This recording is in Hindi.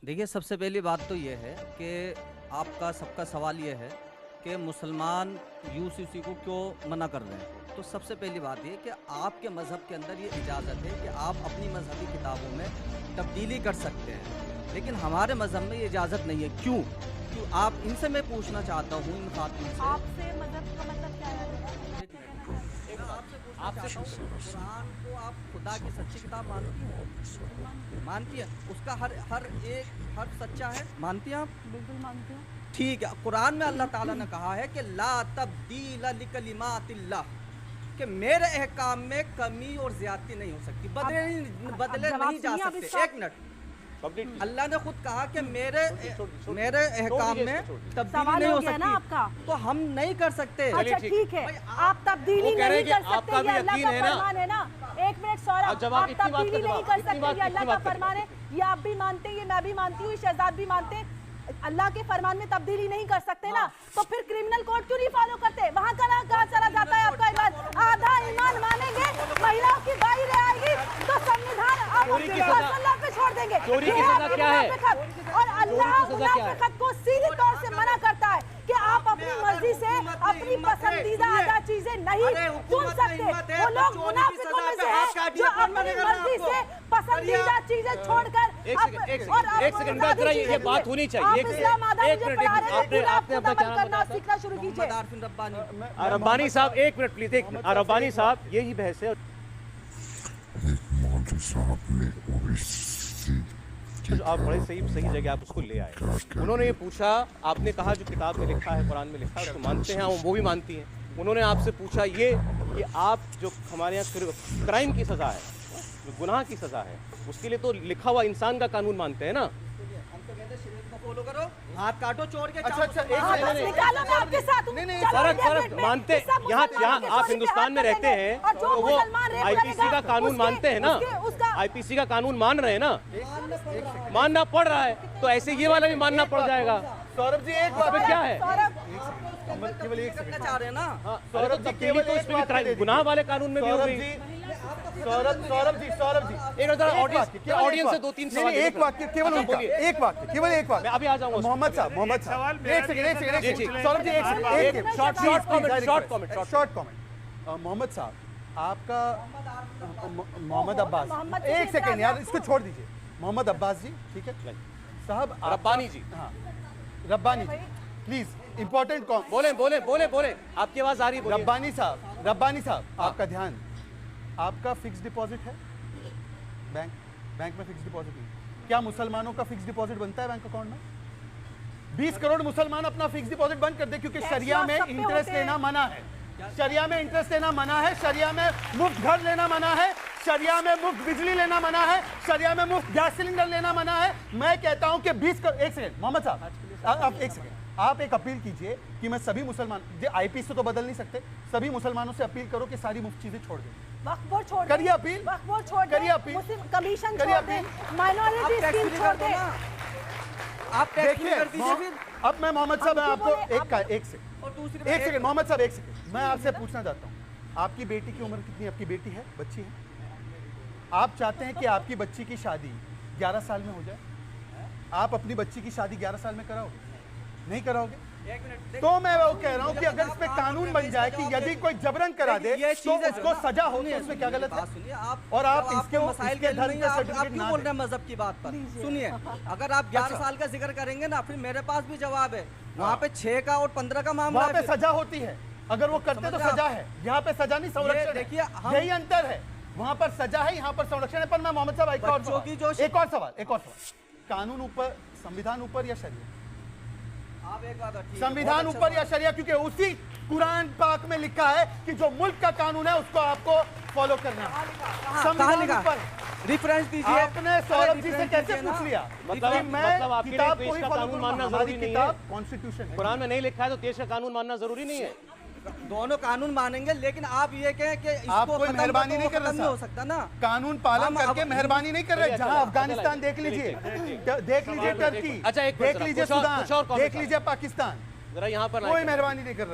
देखिए, सबसे पहली बात तो ये है कि आपका सबका सवाल ये है कि मुसलमान यूसीसी को क्यों मना कर रहे हैं। तो सबसे पहली बात ये कि आपके मज़हब के अंदर ये इजाज़त है कि आप अपनी मजहबी किताबों में तब्दीली कर सकते हैं, लेकिन हमारे मज़हब में ये इजाज़त नहीं है। क्यों? आप इनसे मैं पूछना चाहता हूँ, इन खातून से। आपसे मज़हब का मतलब क्या है? आपसे कुरान को आप खुदा की सच्ची किताब मानती हैं? मानती है? उसका हर एक हर्फ सच्चा है, मानती हैं आप? बिल्कुल मानती हूँ। ठीक है, कुरान में अल्लाह ताला ने कहा है कि ला तब्दील लिकलिमातिल्लाह, कि मेरे अहकाम में कमी और ज्यादती नहीं हो सकती, बदले नहीं जा सकते। एक मिनट, अल्लाह ने खुद कहा कि मेरे अहकाम में तब्दीली नहीं हो सकती, आपका तो हम नहीं कर सकते। अच्छा ठीक है, आप तब्दीली नहीं कर सकते, ये अल्लाह का फरमान है ना। एक मिनट सौरभ, आप तब्दीली नहीं कर सकते, ये अल्लाह का फरमान है। ये आप भी मानते हैं, ये मैं भी मानती हूँ, शहजाद भी मानते हैं। अल्लाह के फरमान में तब्दीली नहीं कर सकते ना, तो फिर क्रिमिनल कोड क्यों नहीं फॉलो करते? वहाँ कहाँ चला जाता है आपका ईमान? आधा ईमान मानेंगे, महिलाओं की बाई रह आएगी तो संविधान अल्लाह पे छोड़ देंगे। चोरी की सजा क्या है? और अल्लाह मुनाफिकत को सीधे तौर से मना करता है कि आप अपनी मर्जी से अपनी पसंदीदा आधा चीजें नहीं चुन सकते। वो लोग मुनाफिकों में से हैं जो अपनी मर्जी से पसंदीदा चीजें छोड़कर एक सेकंड ये बात होनी चाहिए। आपने करना सीखना शुरू कीजिए। रब्बानी साहब एक मिनट प्लीज, एक मिनट। रब्बानी साहब यही बहस है। एक मौलवी साहब ने आप बड़े सही जगह आप उसको ले आए। उन्होंने ये पूछा, आपने कहा जो किताब में लिखा है, कुरान में लिखा है, उसको मानते हैं, वो भी मानती हैं। उन्होंने आपसे पूछा ये कि आप जो हमारे यहाँ क्राइम की सज़ा है, जो गुनाह की सज़ा है, उसके लिए तो लिखा हुआ इंसान का कानून मानते हैं ना। फॉलो करो, हाथ काटो चोर के। अच्छा निकालो, मैं आपके साथ हूं। सर मानते यहाँ आप हिंदुस्तान में रहते हैं तो वो आईपीसी का कानून मानते हैं ना, आईपीसी का कानून मान रहे हैं ना, मानना पड़ रहा है, तो ऐसे ये वाला भी मानना पड़ जाएगा। सौरभ जी एक बात क्या है, केवल एक सेकंड चाह रहे हैं ना सौरभ जी, केवल तो इसमें गुनाह वाले कानून में भी हो गई। सौरभ जी एक ऑडियंस से 2-3 सवाल। एक वाक्य केवल एक वाक्य मैं अभी आ जाऊंगा। मोहम्मद साहब एक सेकंड सौरभ जी एक शॉर्ट कमेंट। मोहम्मद साहब, आपका मोहम्मद अब्बास, एक सेकंड यार, इसको छोड़ दीजिए। मोहम्मद अब्बास जी, ठीक है साहब। रब्बानी जी, हाँ रब्बानी जी प्लीज, इंपॉर्टेंट बोले आपकी आवाज आ रही है। रब्बानी साहब आपका ध्यान, आपका फिक्स डिपॉजिट है बैंक में? फिक्स डिपॉजिट नहीं। क्या मुसलमानों का फिक्स डिपॉजिट बनता है बैंक अकाउंट में? 20 करोड़ मुसलमान अपना फिक्स डिपॉजिट बंद कर दे, क्योंकि शरिया में इंटरेस्ट लेना मना है। शरिया में इंटरेस्ट लेना मना है, शरिया में मुफ्त घर लेना मना है, शरिया में मुफ्त बिजली लेना मना है, शरिया में मुफ्त गैस सिलेंडर लेना मना है। मैं कहता हूं कि 20 करोड़। एक सेकंड मोहम्मद साहब, आप एक सेकंड, आप एक अपील कीजिए कि मैं सभी मुसलमान, आईपीसी से तो बदल नहीं सकते, सभी मुसलमानों से अपील करो कि सारी मुफ्त चीजें छोड़ दें। वक्फ बोर्ड छोड़ करिए अपील, वक्फ बोर्ड छोड़ करिए अपील, मुस्लिम कमीशन करिए छोड़ दें, माइनॉरिटी स्कीम छोड़ दें। आप देखिए, कर दीजिए फिर। अब मैं मोहम्मद साहब, मैं आपको एक सेकंड मोहम्मद साहब, एक सेकंड मैं आपसे पूछना चाहता हूँ, आपकी बेटी की उम्र कितनी? आपकी बेटी है, बच्ची है? आप चाहते हैं कि आपकी बच्ची की शादी 11 साल में हो जाए? आप अपनी बच्ची की शादी 11 साल में कराओगे? नहीं कराओगे? तो मैं वो कह रहा हूँ कि अगर इस पे कानून बन जाए कि यदि कोई जबरन करा दे तो उसको सजा हो, तो उसमें क्या गलत है? और आप इसके धर्म का सर्टिफिकेट क्यों बोल रहे हैं मजहब की बात पर? सुनिए, अगर आप 11 साल का जिक्र करेंगे ना, फिर मेरे पास भी जवाब है। वहाँ पे 6 का और 15 का मामला, वहाँ पे सजा होती है। अगर वो करते तो सजा है, यहाँ पे सजा नहीं, संरक्षण। देखिए, यही अंतर है, वहाँ पर सजा है, यहाँ पर संरक्षण है। पर मैं मोहम्मद साहब एक और सवाल, कानून ऊपर, संविधान ऊपर या शरीयत? संविधान ऊपर या शरिया? क्योंकि उसी कुरान पाक में लिखा है कि जो मुल्क का कानून है उसको आपको फॉलो करना है। संविधान ऊपर रेफरेंस दीजिए। आपने सौरभ जी से कैसे पूछ लिया? मतलब मैं आपके लिए किताब देश को ही का फॉलो कानून मानना करूंगा। जरूरी नहीं है। कॉन्स्टिट्यूशन है, कुरान में नहीं लिखा है तो देश का कानून मानना जरूरी नहीं है। दोनों कानून मानेंगे, लेकिन आप ये कहें कि आप कोई मेहरबानी नहीं कर रहे, हो सकता ना, कानून पालन करके मेहरबानी नहीं कर रहे। जहां अफगानिस्तान देख लीजिए, टर्की, अच्छा, देख लीजिए सूडान, देख लीजिए पाकिस्तान, जरा यहाँ पर कोई मेहरबानी नहीं कर रहे।